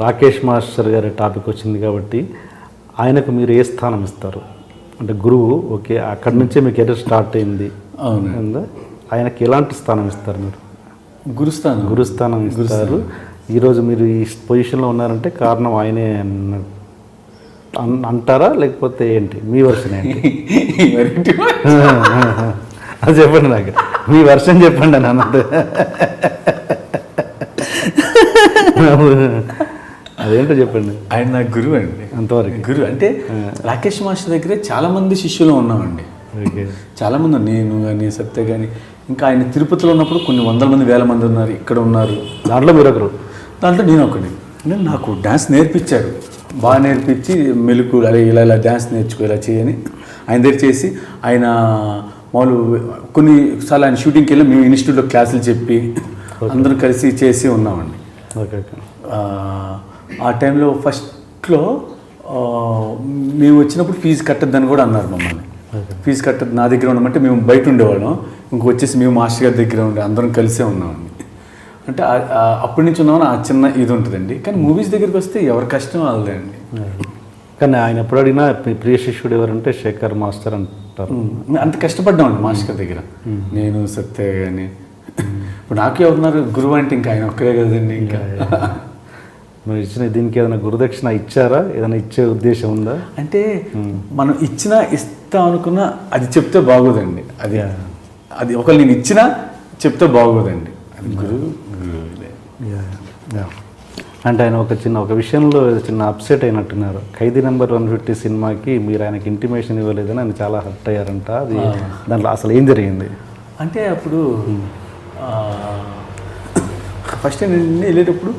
Rakesh master గారి topic వచ్చింది కాబట్టి ఆయనకు మీరు ఏ స్థానం ఇస్తారు? అంటే గురువు ఓకే, అక్కడి నుంచే మీ కెరీర్ స్టార్ట్ అయింది. అవును. ఆయనకి ఎలాంటి స్థానం ఇస్తారు మీరు? గురుస్థానం ఇస్తారు. ఈరోజు మీరు ఈ పొజిషన్లో ఉన్నారంటే కారణం ఆయనే అంటారా, లేకపోతే ఏంటి మీ వర్షన్ ఏంటి? అది చెప్పండి, నాకు మీ వర్షన్ చెప్పండి అని అన్నది. అదేంటో చెప్పండి. ఆయన నా గురువు అండి. అంతవరకు గురువు అంటే రాకేష్ మాస్టర్ దగ్గరే చాలామంది శిష్యులు ఉన్నామండి. చాలామంది, నేను కానీ సత్య కానీ, ఇంకా ఆయన తిరుపతిలో ఉన్నప్పుడు కొన్ని వందల మంది, వేల మంది ఉన్నారు, ఇక్కడ ఉన్నారు. దాంట్లో మీరు ఒకరు. దాంట్లో నేను ఒకటి. నేను నాకు డ్యాన్స్ నేర్పించారు, బాగా నేర్పించి మెలుకు అలా ఇలా ఇలా డ్యాన్స్ నేర్చుకో, ఇలా చేయని ఆయన దగ్గర చేసి, ఆయన మామూలు కొన్నిసార్లు ఆయన షూటింగ్కి వెళ్ళి మేము ఇన్స్టిట్యూట్లో క్లాసులు చెప్పి అందరం కలిసి చేసి ఉన్నామండి. ఆ టైంలో ఫస్ట్లో మేము వచ్చినప్పుడు ఫీజు కట్టద్దని కూడా అన్నారు మమ్మల్ని. ఫీజు కట్టద్దు, నా దగ్గర ఉండమంటే మేము బయట ఉండేవాళ్ళం, వచ్చేసి మేము మాస్టర్ గారి దగ్గర ఉండే అందరం కలిసే ఉన్నామండి. అంటే అప్పటి నుంచి ఉన్నామని ఆ చిన్న ఇది ఉంటుందండి. కానీ మూవీస్ దగ్గరికి వస్తే ఎవరి కష్టం వాళ్ళదే అండి. కానీ ఆయన ఎప్పుడు అడిగినా ప్రియ శిష్యుడు ఎవరంటే శేఖర్ మాస్టర్ అంటారు. అంత కష్టపడ్డామండి మాస్టర్ గారి దగ్గర, నేను సత్య కానీ. ఇప్పుడు నాకు ఎవరున్నారు గురువు అంటే ఇంకా ఆయన ఒక్కరే కదండి. ఇంకా మీరు ఇచ్చిన దీనికి ఏదైనా గురుదక్షిణ ఇచ్చారా? ఏదైనా ఇచ్చే ఉద్దేశం ఉందా? అంటే మనం ఇస్తాం అనుకున్నా అది చెప్తే బాగోదండి. అది ఒకళ్ళు నేను ఇచ్చినా చెప్తే బాగోదండి. అది గురువు. అంటే ఆయన ఒక విషయంలో చిన్న అప్సెట్ అయినట్టున్నారు. ఖైదీ నెంబర్ 150 సినిమాకి మీరు ఆయనకి ఇంటిమేషన్ ఇవ్వలేదని ఆయన చాలా హర్ట్ అయ్యారంట. అది దాంట్లో అసలు ఏం జరిగింది? అంటే అప్పుడు ఫస్ట్ నేను వెళ్ళేటప్పుడు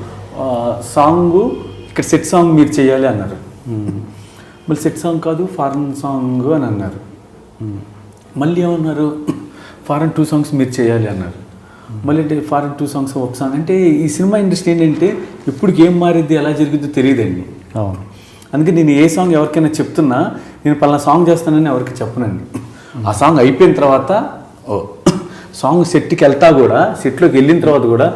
సాంగ్ ఇక్కడ సెట్ సాంగ్ మీరు చేయాలి అన్నారు. మళ్ళీ సెట్ సాంగ్ కాదు, ఫారెన్ సాంగ్ అని అన్నారు. మళ్ళీ ఏమన్నారు, ఫారెన్ 2 సాంగ్స్ మీరు చేయాలి అన్నారు. మళ్ళీ అంటే ఫారెన్ 2 సాంగ్స్ ఒక సాంగ్. అంటే ఈ సినిమా ఇండస్ట్రీ ఏంటంటే ఇప్పటికి ఏం మారిద్ది, ఎలా జరిగిద్దో తెలియదండి. అందుకే నేను ఏ సాంగ్ ఎవరికైనా చెప్తున్నా, నేను పలానా సాంగ్ చేస్తానని ఎవరికి చెప్పనండి. ఆ సాంగ్ అయిపోయిన తర్వాత సాంగ్ సెట్కి వెళ్తా కూడా, సెట్లోకి వెళ్ళిన తర్వాత కూడా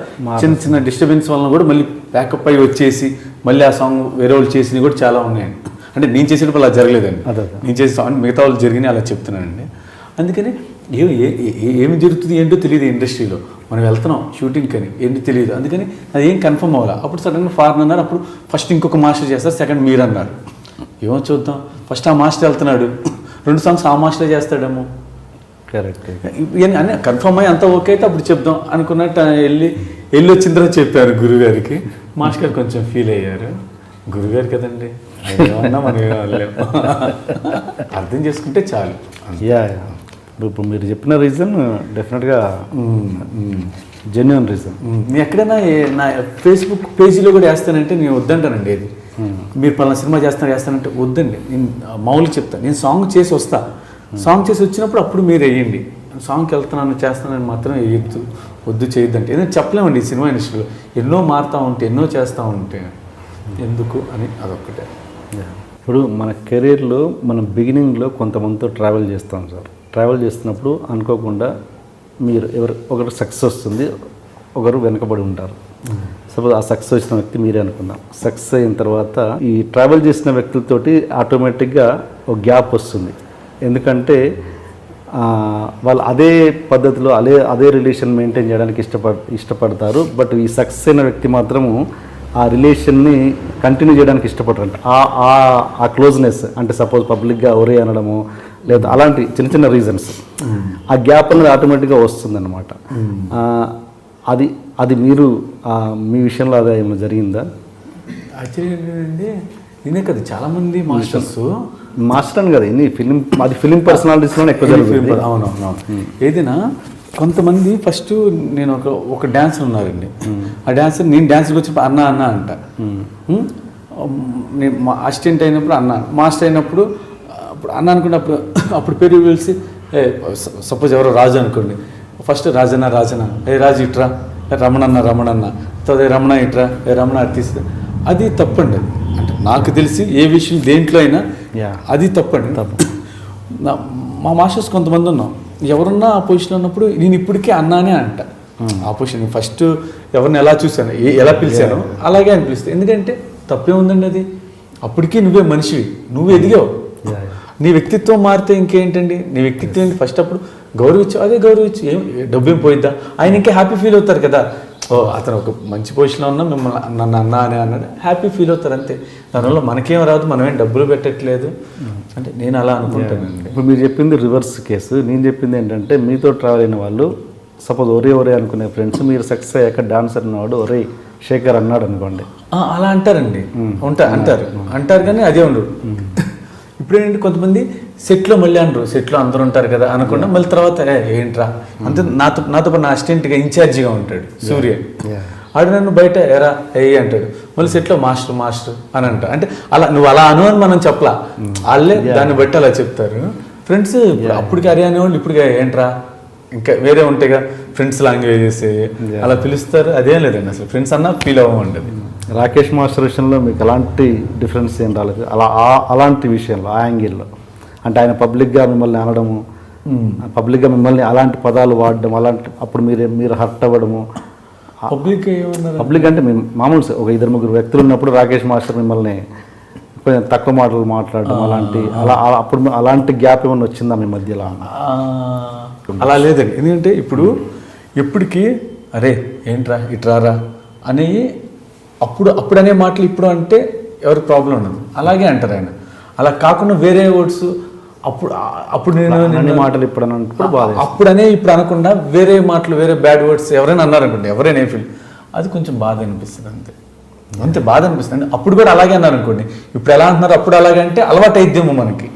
చిన్న చిన్న డిస్టర్బెన్స్ వలన కూడా మళ్ళీ బ్యాకప్ అయ్యి వచ్చేసి మళ్ళీ ఆ సాంగ్ వేరే వాళ్ళు చేసినవి కూడా చాలా ఉన్నాయండి. అంటే నేను చేసేటప్పుడు అలా జరగలేదండి. నేను చేసే సాంగ్ మిగతా వాళ్ళు జరిగినాయి అలా చెప్తున్నానండి. అందుకని ఏమి జరుగుతుంది ఏంటో తెలియదు ఇండస్ట్రీలో. మనం వెళ్తున్నాం షూటింగ్కి అని ఏంటో తెలియదు. అందుకని అది ఏం కన్ఫర్మ్ అవ్వాలి. అప్పుడు సడన్గా ఫారెన్ అన్నారు. అప్పుడు ఫస్ట్ ఇంకొక మాస్టర్ చేస్తారు, సెకండ్ మీరు అన్నారు. ఏమో చూద్దాం. ఫస్ట్ ఆ మాస్టర్ వెళ్తున్నాడు, 2 సాంగ్స్ ఆ మాస్టరే చేస్తాడేమో. కరెక్ట్. అని కన్ఫర్మ్ అయ్యి అంతా ఓకే అయితే అప్పుడు చెప్దాం అనుకున్నట్టు వెళ్ళి వచ్చిన తర్వాత చెప్పారు గురుగారికి. మాస్టర్ గారు కొంచెం ఫీల్ అయ్యారు. గురుగారు కదండి, ఏమన్నా మనం ఏమలేము, అర్థం చేసుకుంటే చాలు. ఇప్పుడు మీరు చెప్పిన రీజన్ డెఫినెట్గా జెన్యూన్ రీజన్. నేను ఎక్కడైనా నా ఫేస్బుక్ పేజీలో కూడా వేస్తానంటే నేను వద్దంటానండి. అది మీరు పలానా సినిమా చేస్తానంటే వద్దండి. నేను మామూలుగా చెప్తాను, నేను సాంగ్ చేసి వస్తా, సాంగ్ చేసి వచ్చినప్పుడు అప్పుడు మీరు వేయండి. సాంగ్కి వెళ్తున్నాను చేస్తానని మాత్రం వేయద్దు, వద్దు చేయొద్దంటే. ఏదైనా చెప్పలేమండి ఈ సినిమా ఇండస్ట్రీలో. ఎన్నో మారుతూ ఉంటే, ఎన్నో చేస్తూ ఉంటే ఎందుకు అని అదొక్కటే. ఇప్పుడు మన కెరీర్లో మనం బిగినింగ్లో కొంతమందితో ట్రావెల్ చేస్తాం సార్. ట్రావెల్ చేస్తున్నప్పుడు అనుకోకుండా మీరు ఒకరు సక్సెస్ వస్తుంది, ఒకరు వెనకబడి ఉంటారు. సపోజ్ ఆ సక్సెస్ వచ్చిన వ్యక్తి మీరే అనుకుందాం. సక్సెస్ అయిన తర్వాత ఈ ట్రావెల్ చేసిన వ్యక్తులతోటి ఆటోమేటిక్గా ఒక గ్యాప్ వస్తుంది. ఎందుకంటే వాళ్ళు అదే పద్ధతిలో అదే రిలేషన్ మెయింటైన్ చేయడానికి ఇష్టపడతారు. బట్ ఈ సక్సెస్ అయిన వ్యక్తి మాత్రము ఆ రిలేషన్ని కంటిన్యూ చేయడానికి ఇష్టపడరు. ఆ క్లోజ్నెస్ అంటే సపోజ్ పబ్లిక్గా ఒరే అనడము, లేదా అలాంటి చిన్న చిన్న రీజన్స్, ఆ గ్యాప్ అనేది ఆటోమేటిక్గా వస్తుందన్నమాట. అది మీరు మీ విషయంలో అదే ఏమైనా జరిగిందా? యాక్చువల్లీ ఏంటంటే నేనే కదా చాలామంది మాస్టర్ అని కదా అది ఫిలిం పర్సనాలిటీస్లోనే ఎక్కువ జరుగుతుంది. అవునవును. ఏదైనా కొంతమంది ఫస్ట్ నేను ఒక డాన్సర్ ఉన్నారండి. ఆ డాన్సర్ నేను డాన్సర్కి వచ్చినప్పుడు అన్న అంట. నేను అసిస్టెంట్ అయినప్పుడు అన్న, మాస్టర్ అయినప్పుడు అప్పుడు అన్న అనుకున్నప్పుడు అప్పుడు పేరు పిలిచి సపోజ్ ఎవరో రాజు అనుకోండి, ఫస్ట్ రాజన్న రాజు ఇట్రా, రమణన్న రమణ ఇట్రా, రమణ తీస్తా. అది తప్పండి. అంటే నాకు తెలిసి ఏ విషయం దేంట్లో అయినా అది తప్పండి. మా మాస్టర్స్ కొంతమంది ఉన్నాం, ఎవరన్నా ఆ పొజిషన్లో ఉన్నప్పుడు నేను ఇప్పటికే అన్నానే అంట. ఆ పొజిషన్ ఫస్ట్ ఎవరిని ఎలా చూశాను ఎలా పిలిచాను అలాగే అని పిలుస్తాను. ఎందుకంటే తప్పే ఉందండి అది, అప్పటికీ నువ్వే మనిషివి, నువ్వు ఎదిగావు. నీ వ్యక్తిత్వం మారితే ఇంకేంటండి, నీ వ్యక్తిత్వం ఏంటి, ఫస్ట్ అప్పుడు గౌరవించు, అదే గౌరవించు, డబ్బు ఏం పోయిద్దా, ఆయన ఇంకా హ్యాపీ ఫీల్ అవుతారు కదా. ఓ అతను ఒక మంచి పొజిషన్లో ఉన్నా మిమ్మల్ని నన్ను అన్నా అని అన్నాడు, హ్యాపీ ఫీల్ అవుతారు అంతే. దానివల్ల మనకేం రాదు, మనమేం డబ్బులు పెట్టట్లేదు అంటే నేను అలా అనుకుంటానండి. ఇప్పుడు మీరు చెప్పింది రివర్స్ కేసు, నేను చెప్పింది ఏంటంటే మీతో ట్రావెల్ అయిన వాళ్ళు సపోజ్ ఒరే అనుకునే ఫ్రెండ్స్ మీరు సక్సెస్ అయ్యాక డాన్సర్ అన్నవాడు ఒరే శేఖర్ అన్నాడు అనుకోండి, అలా అంటారండి, అంటారు కానీ అదే ఉండదు. ఇప్పుడు ఏంటంటే కొంతమంది సెట్లో మళ్ళీ అనరు, సెట్లో అందరూ ఉంటారు కదా అనకుండా మళ్ళీ తర్వాత ఏంట్రా అంతే. నాతో నా అసిస్టెంట్గా ఇన్ఛార్జిగా ఉంటాడు సూర్య, ఆడు నన్ను బయట ఎరా అంటాడు, మళ్ళీ సెట్లో మాస్టర్ అని అంట. అంటే అలా నువ్వు అలా అను అని మనం చెప్పలా, వాళ్ళే దాన్ని బట్టి అలా చెప్తారు. ఫ్రెండ్స్ అప్పటికి అరే అనేవాళ్ళు ఇప్పుడు ఏంట్రా ఇంకా వేరే ఉంటాయిగా ఫ్రెండ్స్ లాంగ్వేజెస్ అలా పిలుస్తారు. అదేం లేదండి, అసలు ఫ్రెండ్స్ అన్నా ఫీల్ అవ్వండి. రాకేష్ మాస్టర్ విషయంలో మీకు ఎలాంటి డిఫరెన్స్ ఏం రాలేదు అలాంటి విషయంలో, ఆ యాంగిల్లో? అంటే ఆయన పబ్లిక్గా మిమ్మల్ని అనడము, పబ్లిక్గా మిమ్మల్ని అలాంటి పదాలు వాడడం, అలాంటి అప్పుడు మీరు హర్ట్ అవ్వడము. పబ్లిక్ అంటే మేము మామూలు ఒక 2-3 వ్యక్తులు ఉన్నప్పుడు రాకేష్ మాస్టర్ మిమ్మల్ని కొంచెం తక్కువ మాటలు మాట్లాడడం అలాంటి అప్పుడు అలాంటి గ్యాప్ ఏమన్నా వచ్చిందా మీ మధ్యలో? అలా లేదండి, ఎందుకంటే ఇప్పుడు ఎప్పటికీ అరే ఏంట్రా ఇట్రారా అనేవి అప్పుడు అనే మాటలు ఇప్పుడు అంటే ఎవరికి ప్రాబ్లం ఉండదు, అలాగే అంటారు ఆయన. అలా కాకుండా వేరే వర్డ్స్ అప్పుడు నేను మాటలు ఇప్పుడు అప్పుడనే ఇప్పుడు అనకుండా వేరే మాటలు వేరే బ్యాడ్ వర్డ్స్ ఎవరైనా అన్నారనుకోండి, ఎవరైనా ఫీల్ అది కొంచెం బాధ అనిపిస్తుంది అంతే బాధ అనిపిస్తుంది. అప్పుడు కూడా అలాగే అన్నారు అనుకోండి, ఇప్పుడు ఎలా అంటున్నారు అప్పుడు అలాగే అంటే అలవాటు అయిద్దేమో మనకి.